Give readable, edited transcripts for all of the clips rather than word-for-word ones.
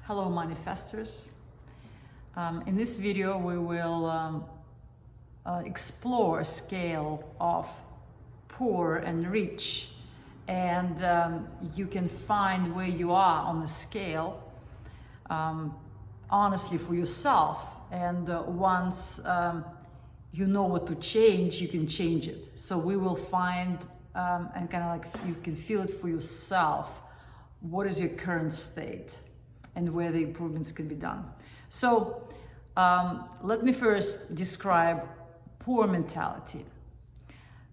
Hello manifestors. In this video we will explore a scale of poor and rich, and you can find where you are on the scale honestly for yourself, and once you know what to change, you can change it. So we will find and kind of like you can feel it for yourself, what is your current state and where the improvements can be done. So let me first describe poor mentality.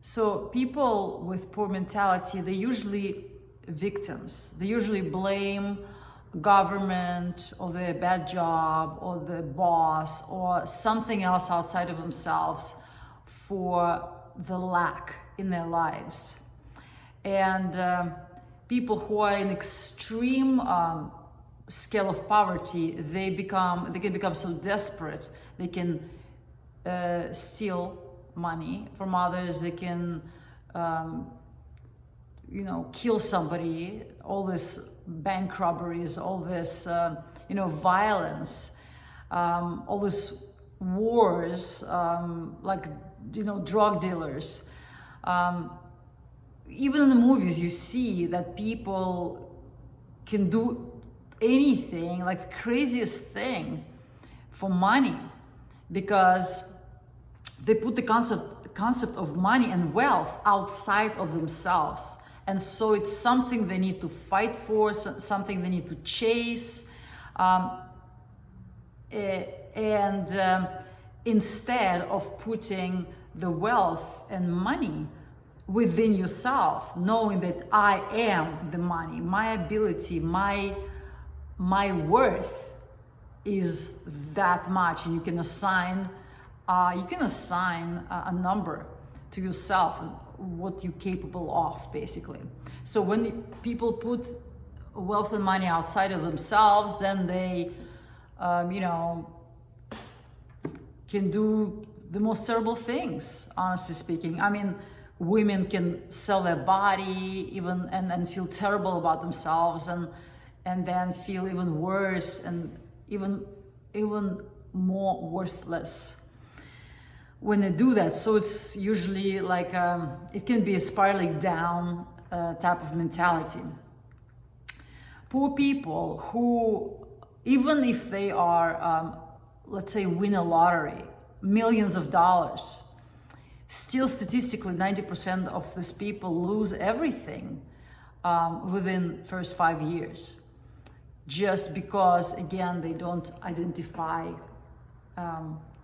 So people with poor mentality, they're usually victims. They usually blame government or their bad job or the boss or something else outside of themselves for the lack in their lives. And people who are in extreme scale of poverty, they can become so desperate. They can steal money from others. They can kill somebody. All this bank robberies, all this violence, all this wars, drug dealers. Even in the movies you see that people can do anything, like the craziest thing, for money, because they put the concept of money and wealth outside of themselves. And so it's something they need to fight for, something they need to chase. Instead of putting the wealth and money within yourself, knowing that I am the money, my ability, my worth is that much, and you can assign a number to yourself and what you're capable of, basically. So when people put wealth and money outside of themselves, then they can do the most terrible things, honestly speaking. I mean, women can sell their body even and feel terrible about themselves, and then feel even worse and even more worthless when they do that. So it's usually like it can be a spiraling down type of mentality. Poor people who, even if they are let's say win a lottery, millions of dollars, still statistically 90% of these people lose everything within first 5 years, just because, again, they don't identify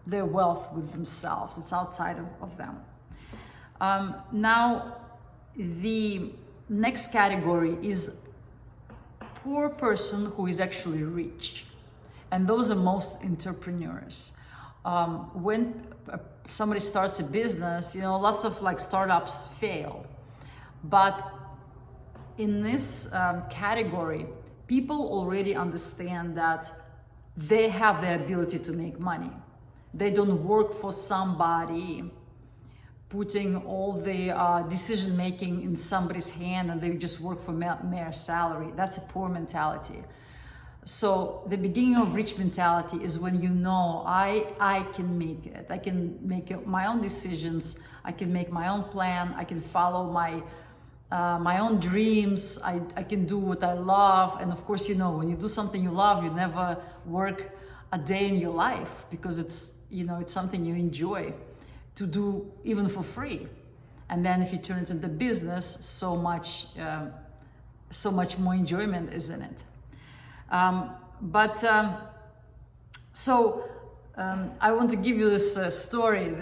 their wealth with themselves. It's outside of them. Now, the next category is poor person who is actually rich. And those are most entrepreneurs. When somebody starts a business, lots of startups fail. But in this category, people already understand that they have the ability to make money. They don't work for somebody, putting all the decision making in somebody's hand, and they just work for mere salary. That's a poor mentality. So the beginning of rich mentality is when I can make it. I can make my own decisions. I can make my own plan. I can follow my own dreams. I can do what I love. And of course, when you do something you love, you never work a day in your life, because it's something you enjoy to do, even for free. And then if you turn it into business, so much more enjoyment is in it. I want to give you this story,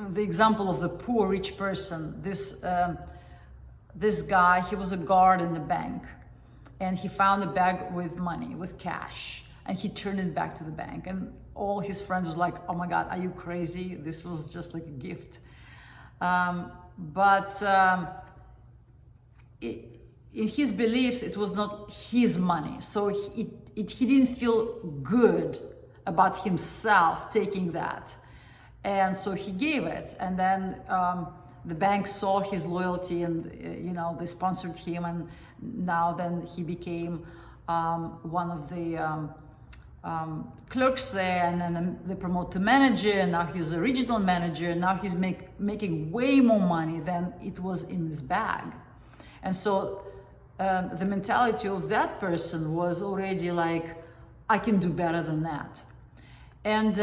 the example of the poor rich person. This guy, he was a guard in the bank, and he found a bag with money, with cash, and he turned it back to the bank. And all his friends was like, "Oh my God, are you crazy? This was just like a gift." In his beliefs, it was not his money, so he didn't feel good about himself taking that, and so he gave it. And then the bank saw his loyalty, and they sponsored him, and now then he became one of the clerks there, and then they promote to manager, and now he's a regional manager, and now he's making way more money than it was in his bag. And so the mentality of that person was already like, I can do better than that. And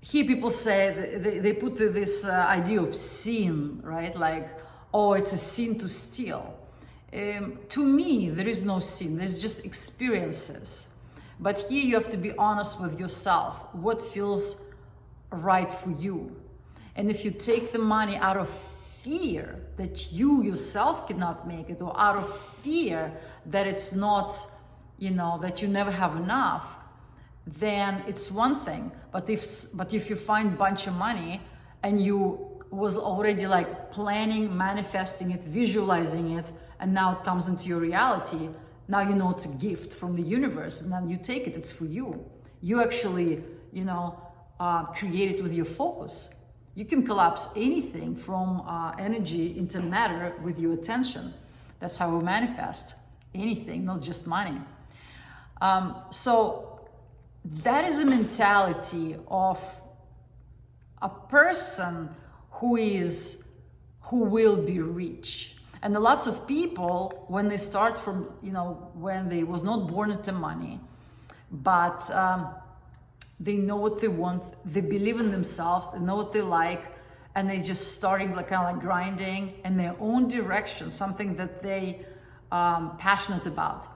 here people say, they put this idea of sin, right? Like, oh, it's a sin to steal. To me, there is no sin, there's just experiences. But here you have to be honest with yourself, what feels right for you. And if you take the money out of fear that you yourself cannot make it, or out of fear that it's not, that you never have enough, then it's one thing. But if you find a bunch of money and you was already like planning, manifesting it, visualizing it, and now it comes into your reality, now you know it's a gift from the universe, and then you take it, it's for you. You actually, create it with your focus. You can collapse anything from energy into matter with your attention. That's how we manifest anything, not just money. So that is a mentality of a person who will be rich. And lots of people, when they start from, when they was not born into money, but they know what they want, they believe in themselves, they know what they like, and they just starting kind of like grinding in their own direction, something that they passionate about.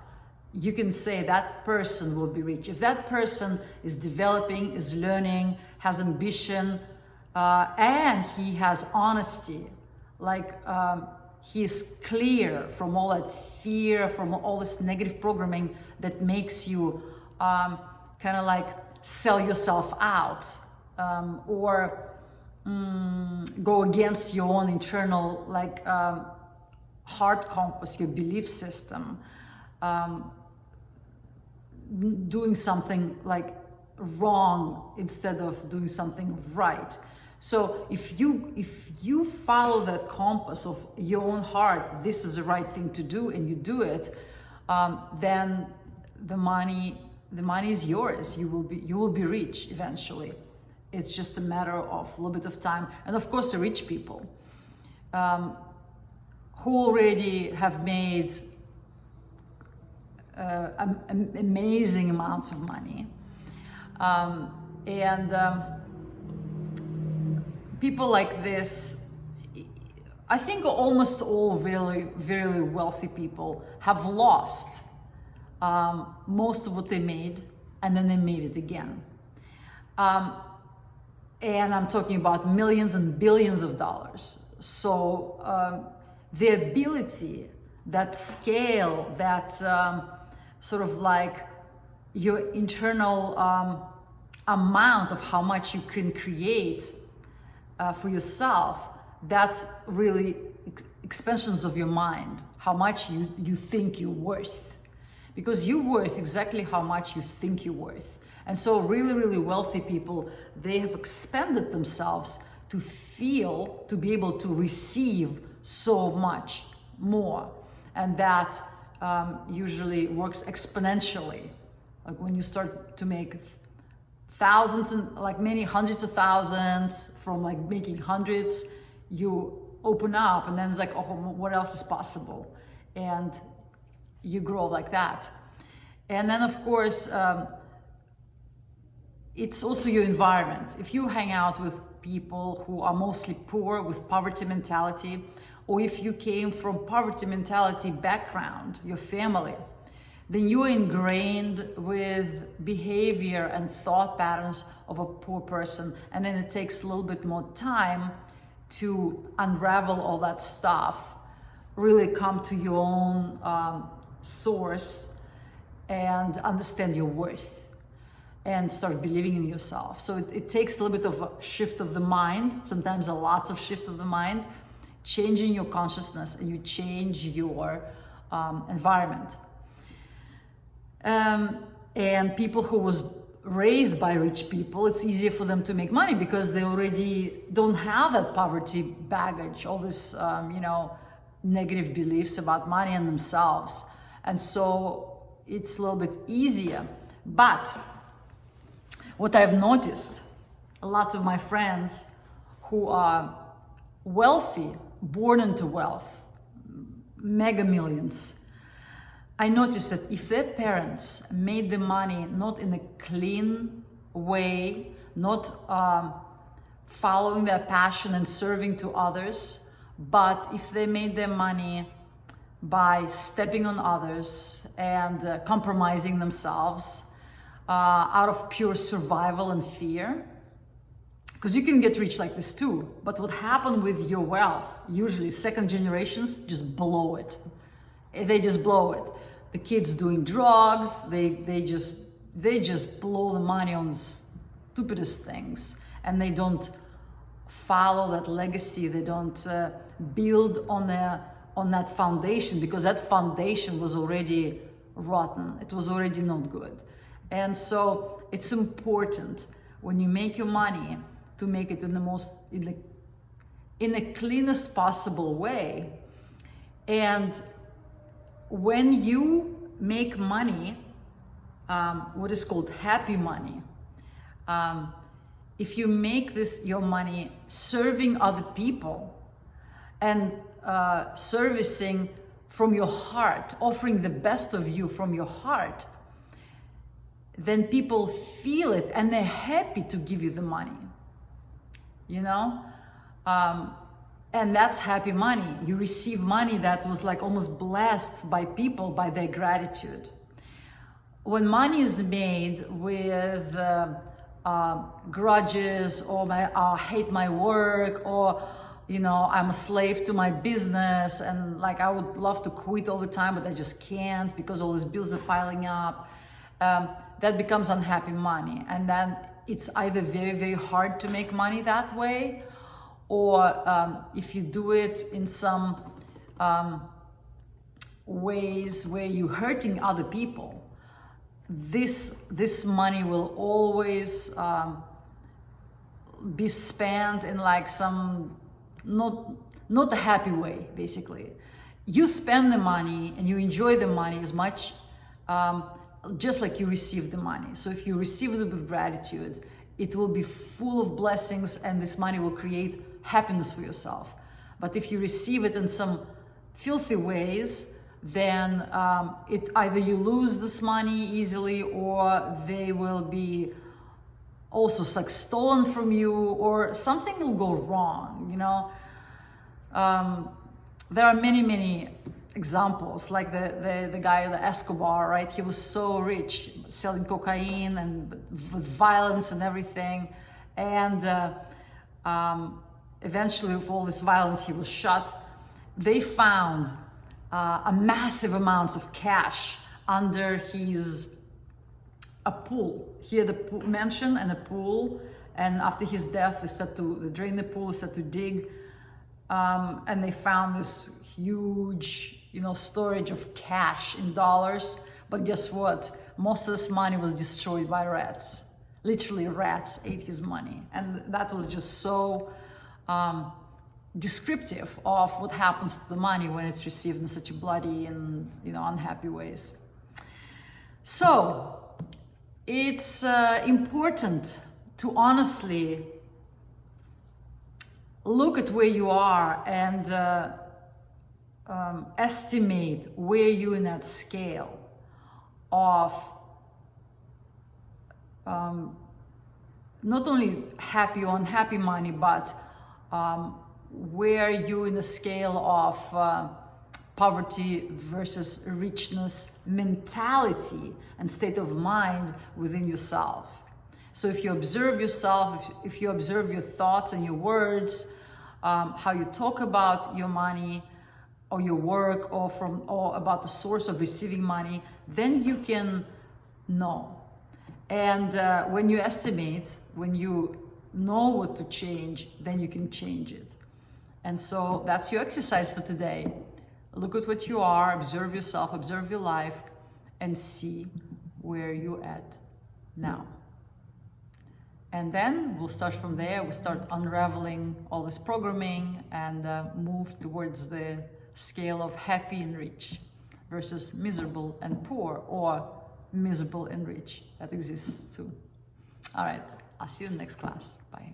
You can say that person will be rich. If that person is developing, is learning, has ambition, and he has honesty, like he is clear from all that fear, from all this negative programming that makes you kind of like sell yourself out, or go against your own internal heart compass, your belief system, doing something like wrong instead of doing something right. So if you follow that compass of your own heart, this is the right thing to do, and you do it, then the money is yours. You will be rich eventually. It's just a matter of a little bit of time. And of course, the rich people who already have made amazing amounts of money, people like this, I think almost all very, very wealthy people have lost most of what they made, and then they made it again. And I'm talking about millions and billions of dollars. So the ability, that scale, that sort of like your internal amount of how much you can create for yourself, that's really expansions of your mind, how much you think you're worth. Because you're worth exactly how much you think you're worth. And so really, really wealthy people, they have expanded themselves to be able to receive so much more. And that usually works exponentially. Like when you start to make thousands and like many hundreds of thousands from like making hundreds, you open up, and then it's like, oh, what else is possible? And you grow like that. And then of course, it's also your environment. If you hang out with people who are mostly poor, with poverty mentality, or if you came from poverty mentality background, your family, then you are ingrained with behavior and thought patterns of a poor person. And then it takes a little bit more time to unravel all that stuff, really come to your own source and understand your worth and start believing in yourself. So it takes a little bit of a shift of the mind, sometimes a lots of shift of the mind, changing your consciousness, and you change your environment. And people who was raised by rich people, it's easier for them to make money because they already don't have that poverty baggage, all this, negative beliefs about money and themselves. And so it's a little bit easier. But what I've noticed, lots of my friends who are wealthy, born into wealth, mega millions, I noticed that if their parents made the money not in a clean way, not following their passion and serving to others, but if they made their money by stepping on others and compromising themselves out of pure survival and fear, because you can get rich like this too, but what happened with your wealth, usually second generations just blow it. They just blow it. The kids doing drugs, they just blow the money on the stupidest things, and they don't follow that legacy. They don't build on that foundation, because that foundation was already rotten. It was already not good. And so it's important when you make your money to make it in the cleanest possible way. And when you make money, what is called happy money, if you make your money serving other people and servicing from your heart, offering the best of you from your heart, then people feel it and they're happy to give you the money, you know? And that's happy money. You receive money that was like almost blessed by people by their gratitude. When money is made with grudges, or I hate my work, or you know, I'm a slave to my business, and like I would love to quit all the time, but I just can't because all these bills are piling up, that becomes unhappy money. And then it's either very, very hard to make money that way, or if you do it in some ways where you're hurting other people, this money will always be spent in like some not a happy way. Basically, you spend the money and you enjoy the money as much just like you receive the money. So if you receive it with gratitude, it will be full of blessings, and this money will create happiness for yourself. But if you receive it in some filthy ways, then it either you lose this money easily, or they will be also like stolen from you, or something will go wrong, you know. There are many examples, like the guy, the Escobar, right? He was so rich, selling cocaine and with violence and everything, and eventually with all this violence he was shot. They found a massive amounts of cash under a pool. He had a mansion and a pool, and after his death they started to drain the pool, started to dig, and they found this huge, you know, storage of cash in dollars. But guess what? Most of this money was destroyed by rats. Literally, rats ate his money, and that was just so descriptive of what happens to the money when it's received in such a bloody and, you know, unhappy ways. So it's important to honestly look at where you are and estimate where you're in that scale of not only happy or unhappy money, but where you're in the scale of poverty versus richness mentality and state of mind within yourself. So if you observe yourself, if you observe your thoughts and your words, how you talk about your money or your work, or about the source of receiving money, then you can know. And when you estimate, when you know what to change, then you can change it. And so that's your exercise for today. Look at what you are, observe yourself, observe your life, and see where you're at now. And then we'll start from there. We'll start unraveling all this programming and move towards the scale of happy and rich versus miserable and poor, or miserable and rich. That exists too. All right, I'll see you in the next class. Bye.